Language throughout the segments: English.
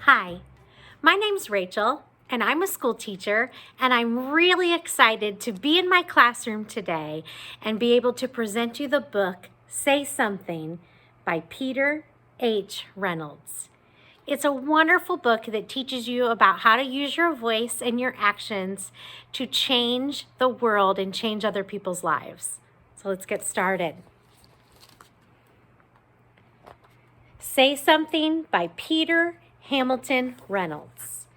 Hi, my name's Rachel, and I'm a school teacher, and I'm really excited to be in my classroom today and be able to present you the book, Say Something, by Peter H. Reynolds. It's a wonderful book that teaches you about how to use your voice and your actions to change the world and change other people's lives. So let's get started. Say Something by Peter Hamilton Reynolds.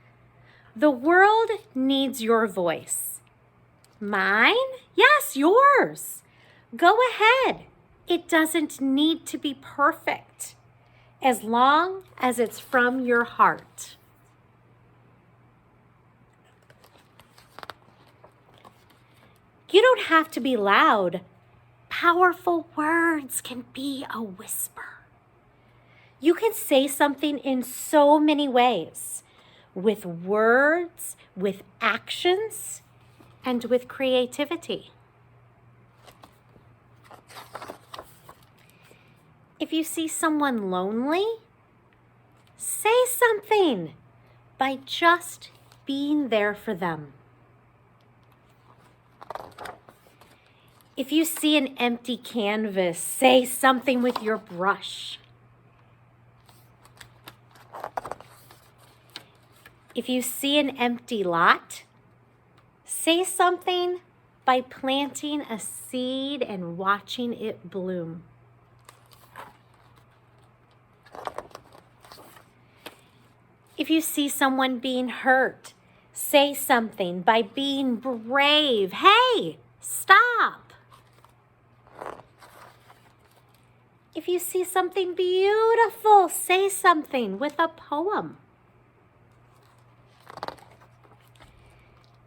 The world needs your voice. Mine? Yes, yours. Go ahead. It doesn't need to be perfect, as long as it's from your heart. You don't have to be loud. Powerful words can be a whisper. You can say something in so many ways, with words, with actions, and with creativity. If you see someone lonely, say something by just being there for them. If you see an empty canvas, say something with your brush. If you see an empty lot, say something by planting a seed and watching it bloom. If you see someone being hurt, say something by being brave. Hey, stop. If you see something beautiful, say something with a poem.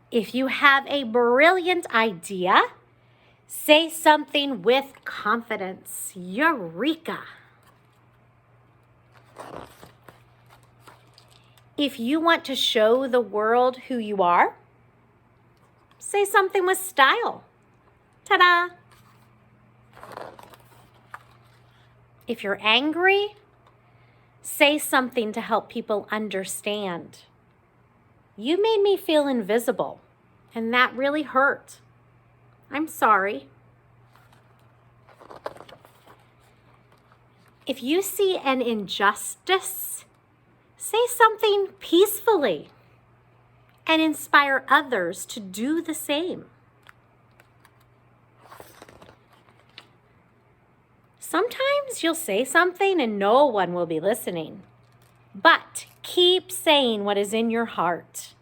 If you have a brilliant idea, say something with confidence. Eureka! If you want to show the world who you are, say something with style. Ta-da! If you're angry, say something to help people understand. You made me feel invisible, and that really hurt. I'm sorry. If you see an injustice, say something peacefully and inspire others to do the same. Sometimes you'll say something and no one will be listening. But keep saying what is in your heart,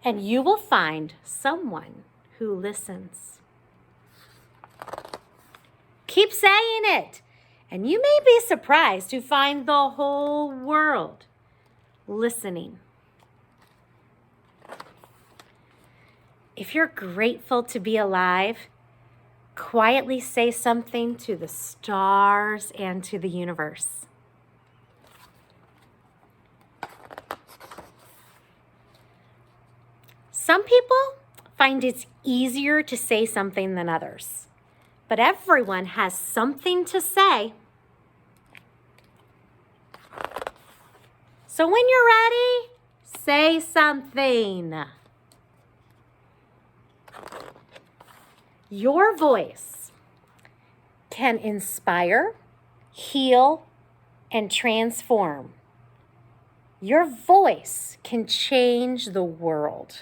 and you will find someone who listens. Keep saying it, and you may be surprised to find the whole world listening. If you're grateful to be alive, quietly say something to the stars and to the universe. Some people find it's easier to say something than others, but everyone has something to say. So when you're ready, say something. Your voice can inspire, heal, and transform. Your voice can change the world.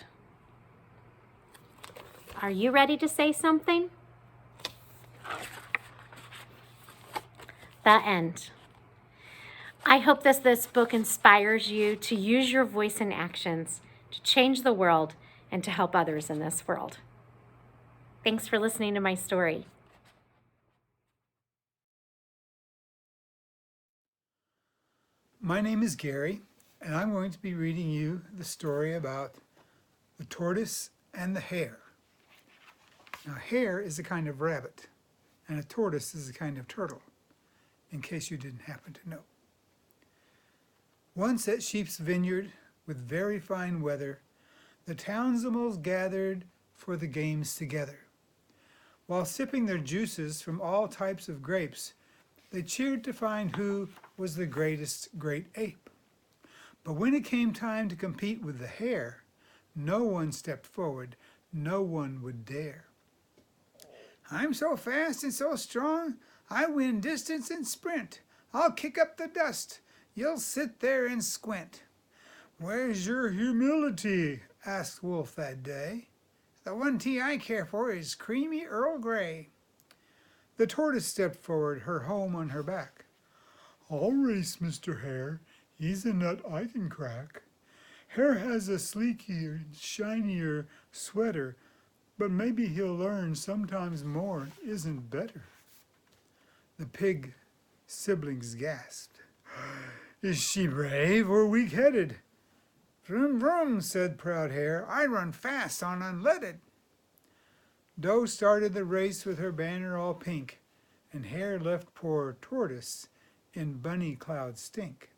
Are you ready to say something? The end. I hope this book inspires you to use your voice and actions to change the world and to help others in this world. Thanks for listening to my story. My name is Gary, and I'm going to be reading you the story about the tortoise and the hare. Now, hare is a kind of rabbit, and a tortoise is a kind of turtle, in case you didn't happen to know. Once at Sheep's Vineyard, with very fine weather, the townsfolk gathered for the games together. While sipping their juices from all types of grapes, they cheered to find who was the greatest great ape. But when it came time to compete with the hare, no one stepped forward, no one would dare. I'm so fast and so strong, I win distance and sprint. I'll kick up the dust, you'll sit there and squint. Where's your humility? Asked Wolf that day. The one tea I care for is creamy Earl Grey. The tortoise stepped forward, her home on her back. I'll race Mr. Hare, he's a nut I can crack. Hare has a sleeker, shinier sweater, but maybe he'll learn sometimes more isn't better. The pig siblings gasped. Is she brave or weak-headed? Vroom, vroom, said proud Hare. I run fast on unleaded. Doe started the race with her banner all pink, and Hare left poor Tortoise in bunny cloud stink.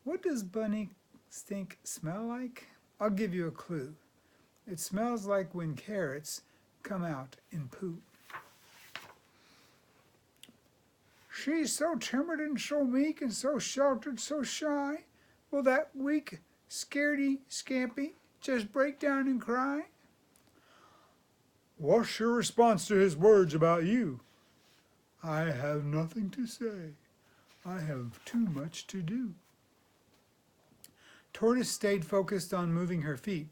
What does bunny stink smell like? I'll give you a clue. It smells like when carrots come out in poo. She's so timid and so meek and so sheltered, so shy. Will that weak, scaredy scampy just break down and cry? What's your response to his words about you? I have nothing to say. I have too much to do. Tortoise stayed focused on moving her feet.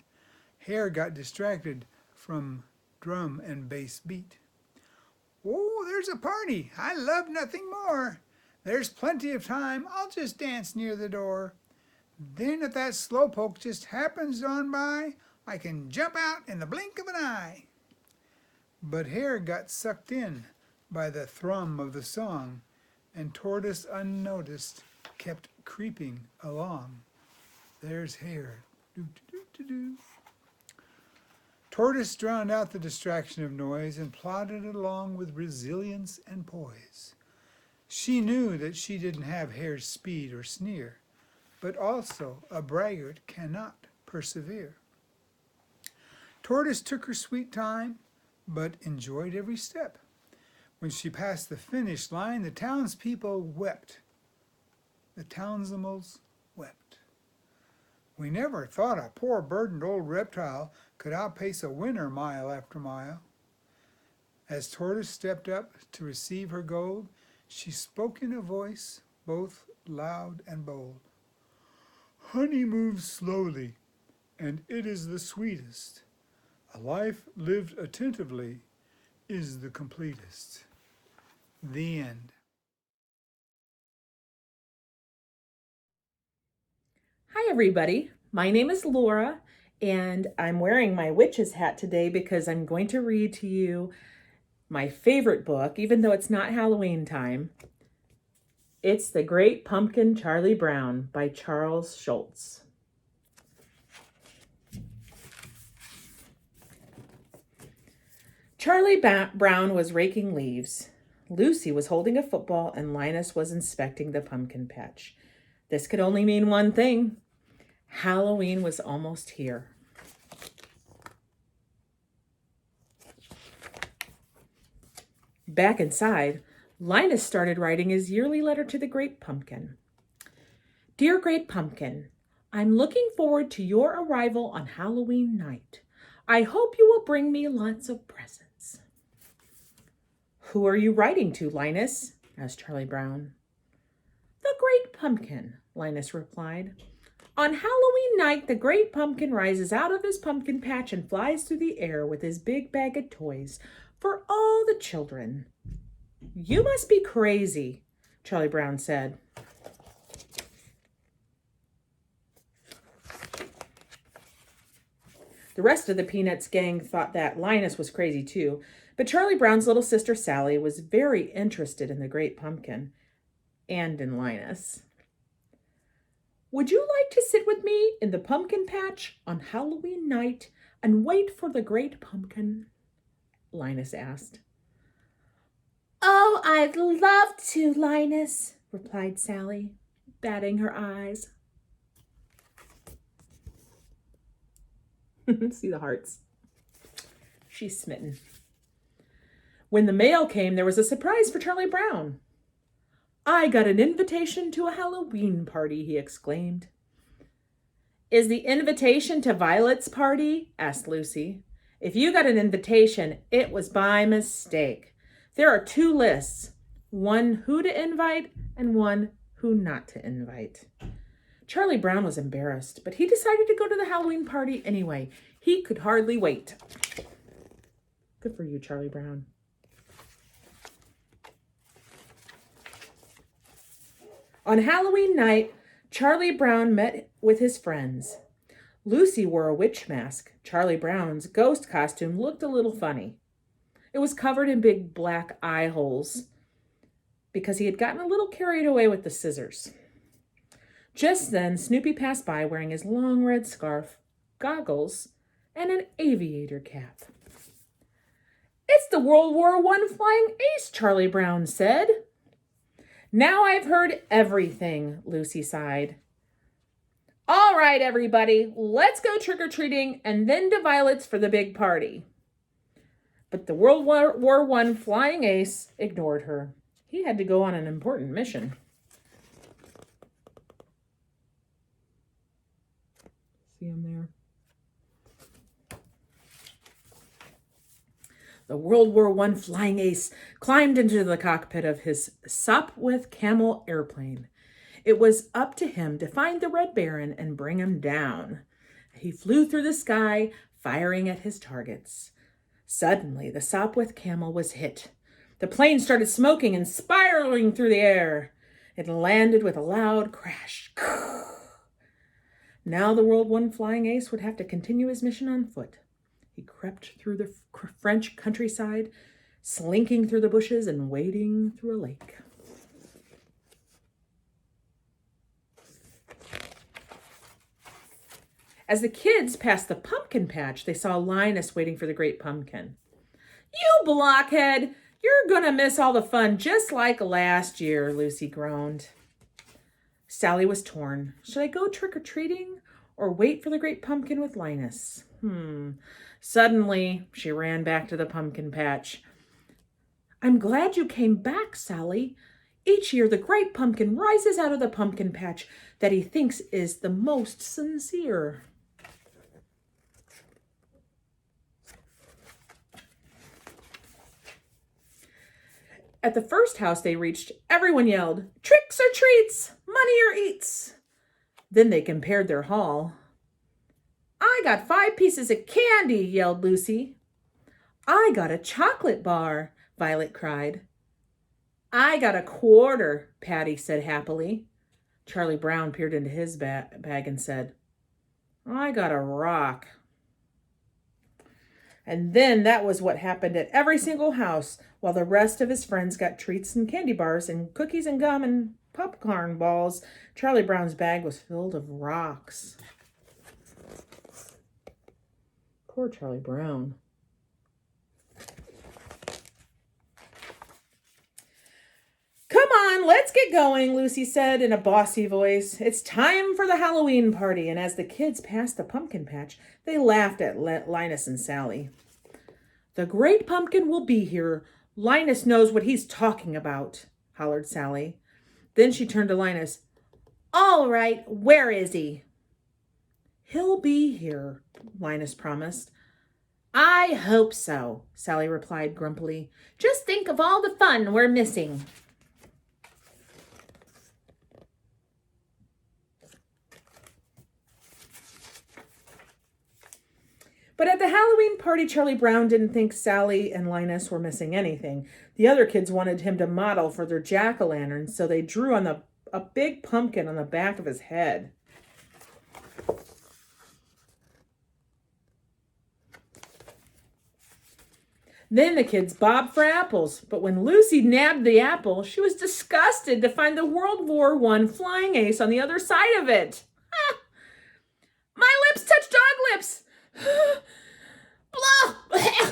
Hare got distracted from drum and bass beat. Oh, there's a party. I love nothing more. There's plenty of time. I'll just dance near the door. Then if that slowpoke just happens on by, I can jump out in the blink of an eye. But Hare got sucked in by the thrum of the song, and Tortoise, unnoticed, kept creeping along. There's Hare. Do-do-do-do-do. Tortoise drowned out the distraction of noise and plodded along with resilience and poise. She knew that she didn't have Hare's speed or sneer, but also a braggart cannot persevere. Tortoise took her sweet time, but enjoyed every step. When she passed the finish line, the townspeople wept. The townsfolk wept. We never thought a poor burdened old reptile could outpace a winner mile after mile. As Tortoise stepped up to receive her gold, she spoke in a voice both loud and bold. Honey moves slowly, and it is the sweetest. A life lived attentively is the completest. The end. Hi everybody, my name is Laura and I'm wearing my witch's hat today because I'm going to read to you my favorite book, even though it's not Halloween time. It's The Great Pumpkin Charlie Brown by Charles Schultz. Charlie Brown was raking leaves. Lucy was holding a football and Linus was inspecting the pumpkin patch. This could only mean one thing. Halloween was almost here. Back inside, Linus started writing his yearly letter to the Great Pumpkin. Dear Great Pumpkin, I'm looking forward to your arrival on Halloween night. I hope you will bring me lots of presents. Who are you writing to, Linus? Asked Charlie Brown. The Great Pumpkin, Linus replied. On Halloween night, the Great Pumpkin rises out of his pumpkin patch and flies through the air with his big bag of toys for all the children. You must be crazy, Charlie Brown said. The rest of the Peanuts gang thought that Linus was crazy too, but Charlie Brown's little sister Sally was very interested in the Great Pumpkin and in Linus. Would you like to sit with me in the pumpkin patch on Halloween night and wait for the Great Pumpkin? Linus asked. I'd love to, Linus, replied Sally, batting her eyes. See the hearts. She's smitten. When the mail came, there was a surprise for Charlie Brown. I got an invitation to a Halloween party, he exclaimed. Is the invitation to Violet's party? Asked Lucy. If you got an invitation, it was by mistake. There are 2 lists, one who to invite and one who not to invite. Charlie Brown was embarrassed, but he decided to go to the Halloween party anyway. He could hardly wait. Good for you, Charlie Brown. On Halloween night, Charlie Brown met with his friends. Lucy wore a witch mask. Charlie Brown's ghost costume looked a little funny. It was covered in big black eye holes because he had gotten a little carried away with the scissors. Just then, Snoopy passed by wearing his long red scarf, goggles, and an aviator cap. It's the World War I flying ace, Charlie Brown said. Now I've heard everything, Lucy sighed. All right, everybody, let's go trick-or-treating and then to Violet's for the big party. But the World War I flying ace ignored her. He had to go on an important mission. See him there? The World War I flying ace climbed into the cockpit of his Sopwith Camel airplane. It was up to him to find the Red Baron and bring him down. He flew through the sky, firing at his targets. Suddenly, the Sopwith Camel was hit. The plane started smoking and spiraling through the air. It landed with a loud crash. Now the World I flying ace would have to continue his mission on foot. He crept through the French countryside, slinking through the bushes and wading through a lake. As the kids passed the pumpkin patch, they saw Linus waiting for the great pumpkin. You blockhead! You're gonna miss all the fun just like last year, Lucy groaned. Sally was torn. Should I go trick-or-treating or wait for the great pumpkin with Linus? Suddenly, she ran back to the pumpkin patch. I'm glad you came back, Sally. Each year, the great pumpkin rises out of the pumpkin patch that he thinks is the most sincere. At the first house they reached, everyone yelled, tricks or treats, money or eats. Then they compared their haul. I got 5 pieces of candy, yelled Lucy. I got a chocolate bar, Violet cried. I got a quarter, Patty said happily. Charlie Brown peered into his bag and said, I got a rock. And then that was what happened at every single house, while the rest of his friends got treats and candy bars and cookies and gum and popcorn balls. Charlie Brown's bag was filled of rocks. Poor Charlie Brown. Come on, let's get going, Lucy said in a bossy voice. It's time for the Halloween party. And as the kids passed the pumpkin patch, they laughed at Linus and Sally. The great pumpkin will be here. Linus knows what he's talking about, hollered Sally. Then she turned to Linus. All right, where is he? He'll be here, Linus promised. I hope so, Sally replied grumpily. Just think of all the fun we're missing. But at the Halloween party, Charlie Brown didn't think Sally and Linus were missing anything. The other kids wanted him to model for their jack-o'-lantern, so they drew on a big pumpkin on the back of his head. Then the kids bobbed for apples, but when Lucy nabbed the apple, she was disgusted to find the World War I flying ace on the other side of it. Ah! My lips touch dog lips! Blah!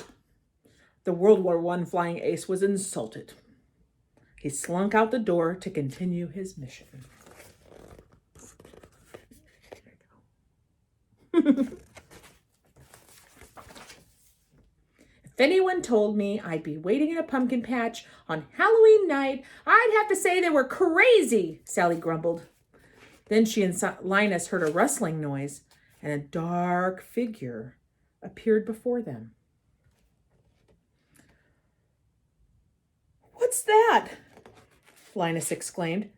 The World War I flying ace was insulted. He slunk out the door to continue his mission. If anyone told me I'd be waiting in a pumpkin patch on Halloween night, I'd have to say they were crazy, Sally grumbled. Then she and Linus heard a rustling noise, and a dark figure appeared before them. "What's that?" Linus exclaimed.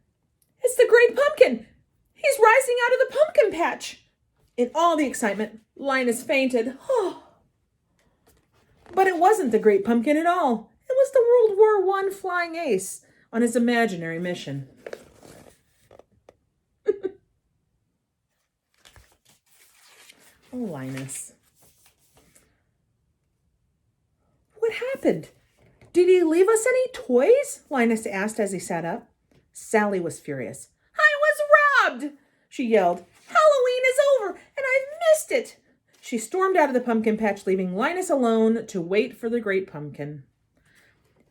"It's the Great Pumpkin! He's rising out of the pumpkin patch!" In all the excitement, Linus fainted. But it wasn't the Great Pumpkin at all. It was the World War I flying ace on his imaginary mission. Oh, Linus. "What happened? Did he leave us any toys?" Linus asked as he sat up. Sally was furious. "I was robbed!" she yelled. "Halloween is over, and I've missed it!" She stormed out of the pumpkin patch, leaving Linus alone to wait for the Great Pumpkin.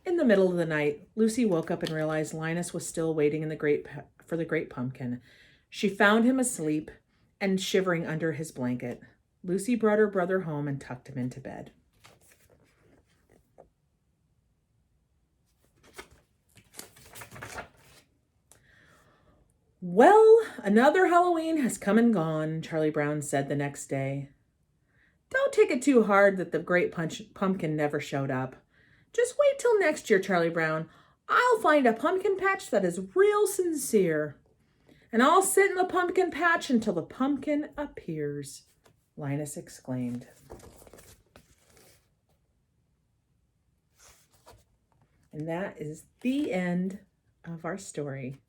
In the middle of the night, Lucy woke up and realized Linus was still waiting for the Great Pumpkin. She found him asleep and shivering under his blanket. Lucy brought her brother home and tucked him into bed. "Well, another Halloween has come and gone," Charlie Brown said the next day. "Don't take it too hard that the Great Pumpkin never showed up. Just wait till next year, Charlie Brown. I'll find a pumpkin patch that is real sincere. And I'll sit in the pumpkin patch until the pumpkin appears," Linus exclaimed. And that is the end of our story.